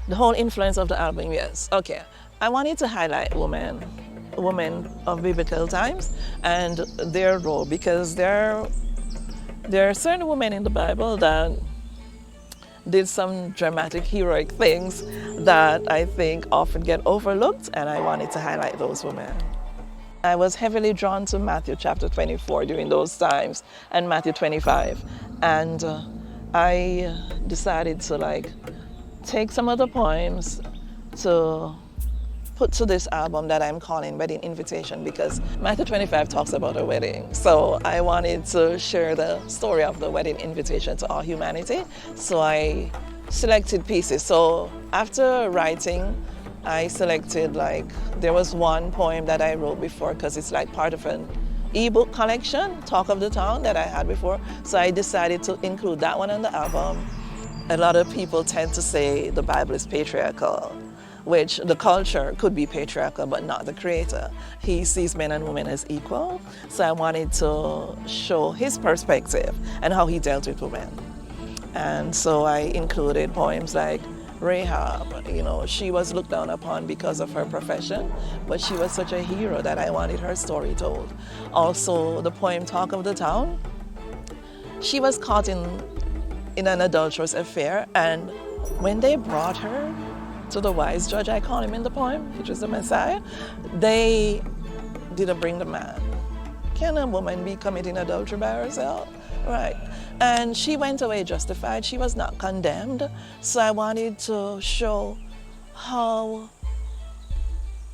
The whole influence of the album, yes. Okay. I wanted to highlight women of biblical times and their role, because there are certain women in the Bible that did some dramatic, heroic things that I think often get overlooked, and I wanted to highlight those women. I was heavily drawn to Matthew chapter 24 during those times and Matthew 25. And I decided to take some of the poems to put to this album that I'm calling Wedding Invitation, because Matthew 25 talks about a wedding. So I wanted to share the story of the wedding invitation to all humanity. So I selected pieces. So after writing, I selected there was one poem that I wrote before, because it's part of an ebook collection, Talk of the Town, that I had before. So I decided to include that one on the album. A lot of people tend to say the Bible is patriarchal, which the culture could be patriarchal, but not the creator. He sees men and women as equal. So I wanted to show his perspective and how he dealt with women. And so I included poems like Rahab. She was looked down upon because of her profession, but she was such a hero that I wanted her story told. Also, the poem Talk of the Town. She was caught in an adulterous affair, and when they brought her to the wise judge, I call him in the poem, which is the Messiah, they didn't bring the man. Can a woman be committing adultery by herself? Right. And she went away justified. She was not condemned. So I wanted to show how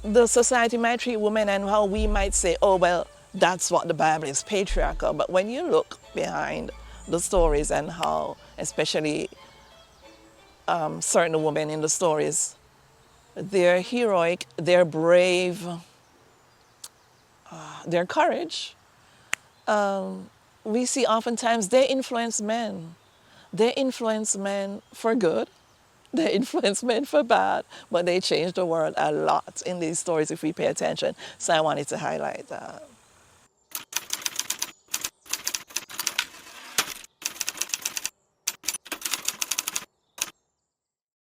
the society might treat women and how we might say, oh, well, that's what the Bible is, patriarchal. But when you look behind the stories and how, especially certain women in the stories, their heroic, their brave, their courage, we see oftentimes they influence men. They influence men for good, they influence men for bad, but they change the world a lot in these stories if we pay attention. So I wanted to highlight that.